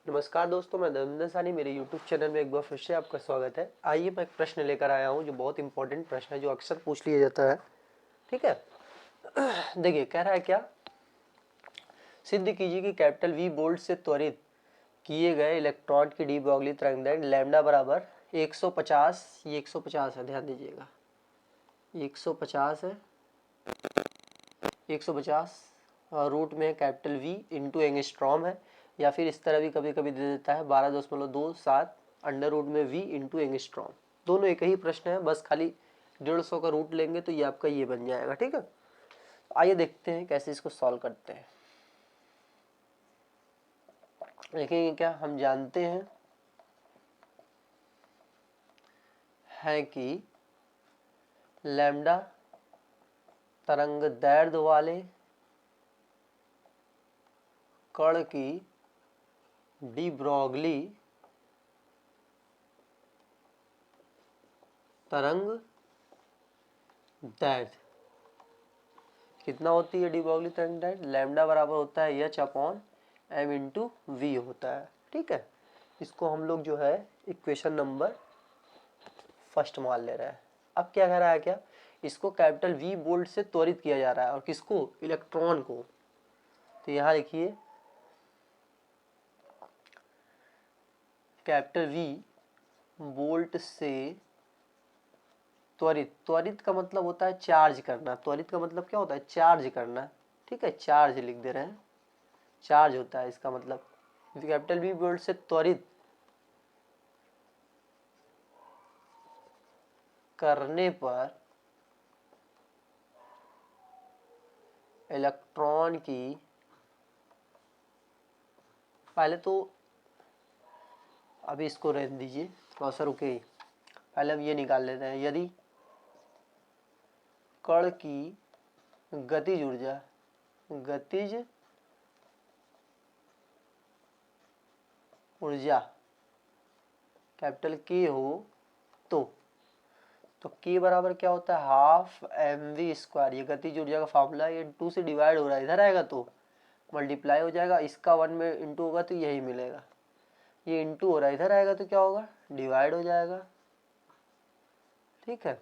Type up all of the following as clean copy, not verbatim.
नमस्कार दोस्तों, मैं धर्मेंद्र सानी, मेरे YouTube चैनल में एक बार फिर से आपका स्वागत है। आइए मैं एक प्रश्न लेकर आया हूँ जो बहुत इंपॉर्टेंट प्रश्न है, जो अक्सर पूछ लिया जाता है। ठीक है, देखिए कह रहा है क्या, सिद्ध कीजिए कि कैपिटल V बोल्ट से त्वरित किए गए इलेक्ट्रॉन की डी ब्रॉगली तरंगदैर्घ्य लैम्डा बराबर 150, ये 150 है, ध्यान दीजिएगा, 150 है, 150 रूट में कैपिटल V इंटू एंगस्ट्रॉम है, या फिर इस तरह भी कभी कभी दे देता है 12.27 अंडर रूट में V इंटू एंगस्ट्रॉम। दोनों एक ही प्रश्न है, बस खाली 150 का रूट लेंगे तो ये आपका ये बन जाएगा। ठीक है, आइए देखते हैं कैसे इसको सॉल्व करते हैं। देखेंगे क्या, हम जानते हैं कि लैम्डा तरंग दैर्ध्य वाले कण की डी ब्रॉगली तरंग दैर्ध्य कितना होती है, डी ब्रॉगली तरंग दैर्ध्य लैम्डा बराबर होता है H upon M into V होता है। ठीक है, इसको हम लोग जो है इक्वेशन नंबर फर्स्ट मान ले रहे हैं। अब क्या कह रहा है, क्या इसको कैपिटल V बोल्ट से त्वरित किया जा रहा है, और किसको, इलेक्ट्रॉन को। तो यहाँ देखिए कैपिटल V बोल्ट से त्वरित, त्वरित का मतलब होता है चार्ज करना, त्वरित का मतलब क्या होता है, चार्ज करना। ठीक है, चार्ज लिख दे रहे हैं, चार्ज होता है इसका मतलब। कैपिटल V बोल्ट से त्वरित करने पर इलेक्ट्रॉन की, पहले तो अभी इसको रहने दीजिए, थोड़ा सा रुके, पहले हम ये निकाल लेते हैं। यदि कण की गतिज ऊर्जा, गतिज ऊर्जा कैपिटल के हो तो के बराबर क्या होता है, हाफ एम वी स्क्वायर। ये गतिज ऊर्जा का फॉर्मूला, ये 2 से डिवाइड हो रहा है, इधर आएगा तो मल्टीप्लाई हो जाएगा, इसका 1 में इंटू होगा तो यही मिलेगा। ये इंटू हो रहा है, इधर आएगा तो क्या होगा, डिवाइड हो जाएगा। ठीक है,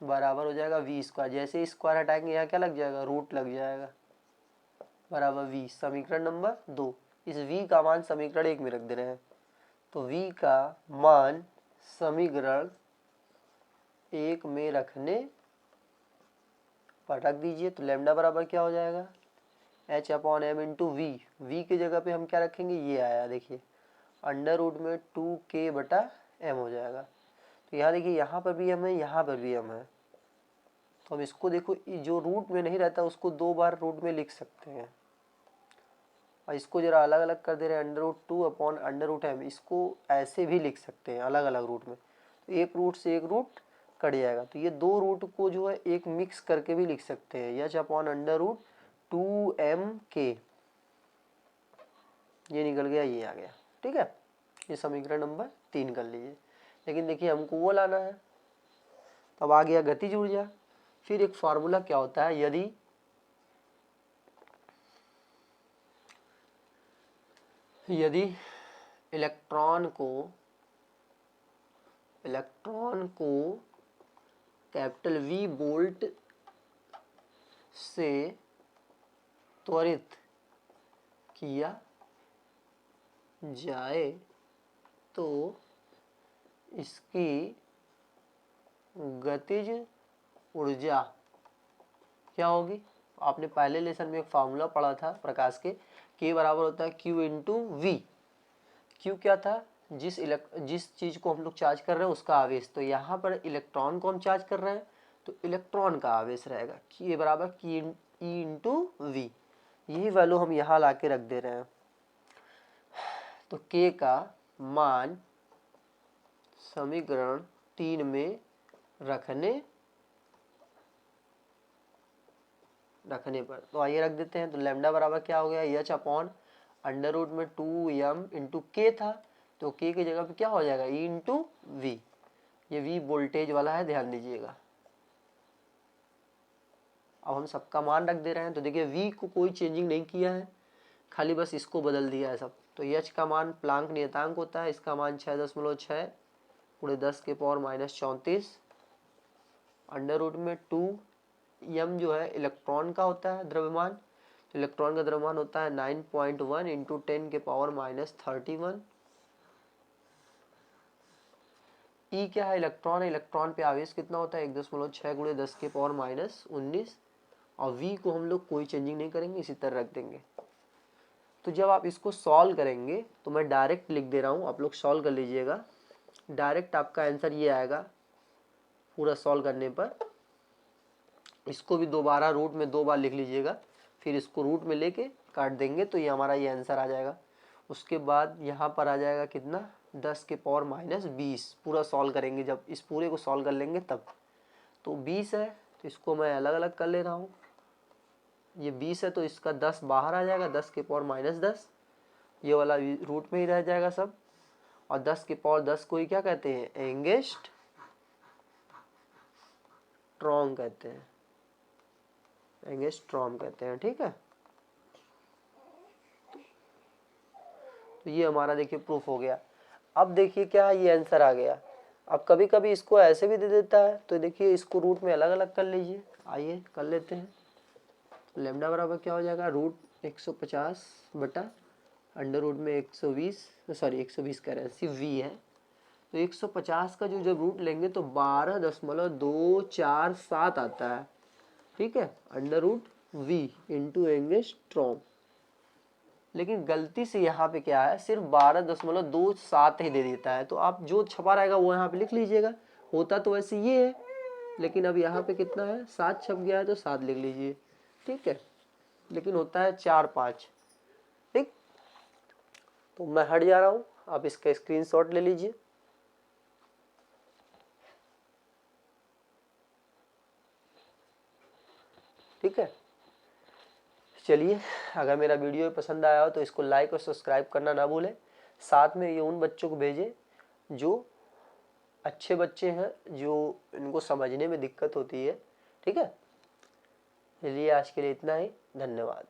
बराबर हो जाएगा वी स्क्वायर। जैसे ही स्क्वायर हटाएंगे यहाँ क्या लग जाएगा, रूट लग जाएगा, बराबर वी। समीकरण नंबर 2। इस v का मान समीकरण 1 में रख दे रहे हैं, तो v का मान समीकरण 1 में रखने पर रख दीजिए, तो लैम्डा बराबर क्या हो जाएगा, h upon M into V. V की जगह पे हम क्या रखेंगे, ये आया देखिए, अंडर रूट में 2k बटा m हो जाएगा। तो यहाँ देखिए, यहाँ पर भी m है, यहाँ पर भी m है, तो हम इसको देखो, जो रूट में नहीं रहता उसको 2 बार रूट में लिख सकते हैं, और इसको जरा अलग अलग कर दे रहे हैं, under root 2 upon under root m, इसको ऐसे भी लिख सकते हैं अलग अलग रूट में। तो एक रूट से एक रूट कट जाएगा, तो ये 2 रूट को जो है एक मिक्स करके भी लिख सकते हैं, H upon under root 2m k, ये निकल गया, ये आ गया। ठीक है, ये समीकरण नंबर 3 कर लीजिए। लेकिन देखिए हमको वो लाना है, तब आ गया गतिज ऊर्जा। फिर एक फार्मूला क्या होता है, यदि इलेक्ट्रॉन को कैपिटल V बोल्ट से त्वरित किया जाए तो इसकी गतिज ऊर्जा क्या होगी। आपने पहले लेसन में एक फार्मूला पढ़ा था प्रकाश के, K बराबर होता है Q इंटू वी। Q क्या था, जिस चीज को हम लोग चार्ज कर रहे हैं उसका आवेश, तो यहाँ पर इलेक्ट्रॉन को हम चार्ज कर रहे हैं तो इलेक्ट्रॉन का आवेश रहेगा, K बराबर E इंटू वी। यही वैल्यू हम यहाँ ला के रख दे रहे हैं, तो K का मान समीकरण 3 में रखने पर, तो आइए रख देते हैं। तो लैम्डा बराबर क्या हो गया, एच अपॉन अंडर रूट में 2m इंटू के था, तो के की जगह पे क्या हो जाएगा, ई इंटू वी। ये वी वोल्टेज वाला है, ध्यान दीजिएगा। अब हम सबका मान रख दे रहे हैं, तो देखिए वी को कोई चेंजिंग नहीं किया है, खाली बस इसको बदल दिया है सब। तो एच का मान प्लांक नियतांक होता है, इसका मान 6.6 पूरे 10 के पावर -34 अंडर रूट में 2 m जो है इलेक्ट्रॉन का होता है द्रव्यमान, तो इलेक्ट्रॉन का द्रव्यमान होता है 9.1 इंटू 10 के पावर -31। ई क्या है, इलेक्ट्रॉन है, इलेक्ट्रॉन पे आवेश कितना होता है 1.6 गुणे 10 के पावर -19 और v को हम लोग कोई चेंजिंग नहीं करेंगे, इसी तरह रख देंगे। तो जब आप इसको सॉल्व करेंगे तो मैं डायरेक्ट लिख दे रहा हूँ, आप लोग सॉल्व कर लीजिएगा। डायरेक्ट आपका आंसर ये आएगा पूरा सॉल्व करने पर। इसको भी दोबारा रूट में 2 बार लिख लीजिएगा, फिर इसको रूट में लेके काट देंगे तो ये हमारा ये आंसर आ जाएगा। उसके बाद यहाँ पर आ जाएगा कितना 10 के पावर -20 पूरा सॉल्व करेंगे, जब इस पूरे को सॉल्व कर लेंगे तब। तो 20 है तो इसको मैं अलग अलग कर ले रहा हूँ, ये 20 है तो इसका 10 बाहर आ जाएगा, 10 के पावर -10 ये वाला रूट में ही रह जाएगा सब। और 10 के पावर 10 को ही क्या कहते हैं, एंगस्ट्रॉम कहते हैं, एंगस्ट्रॉम कहते हैं, ठीक है। तो ये हमारा देखिए प्रूफ हो गया। अब देखिए क्या है, ये आंसर आ गया। अब कभी कभी इसको ऐसे भी दे देता है, तो देखिए इसको रूट में अलग अलग कर लीजिए, आइए कर लेते हैं। लेमडा बराबर क्या हो जाएगा, रूट 150 बटा अंडर रूट में 120, सॉरी 120 कह रहे हैं, सिर्फ v है। तो 150 का जो जब रूट लेंगे तो 12.247 आता है, ठीक है, under root v into angstrom. लेकिन गलती से यहाँ पे क्या है, सिर्फ 12.27 ही दे देता है। तो आप जो छपा रहेगा वो यहाँ पे लिख लीजिएगा, होता तो वैसे ये है, लेकिन अब यहाँ पे कितना है 7 छप गया है तो 7 लिख लीजिए, ठीक है। लेकिन होता है 4-5, ठीक। तो मैं हट जा रहा हूँ, आप इसका स्क्रीनशॉट ले लीजिए। ठीक है, चलिए, अगर मेरा वीडियो पसंद आया हो तो इसको लाइक और सब्सक्राइब करना ना भूलें। साथ में ये उन बच्चों को भेजें जो अच्छे बच्चे हैं, जो इनको समझने में दिक्कत होती है, ठीक है। चलिए आज के लिए इतना ही, धन्यवाद।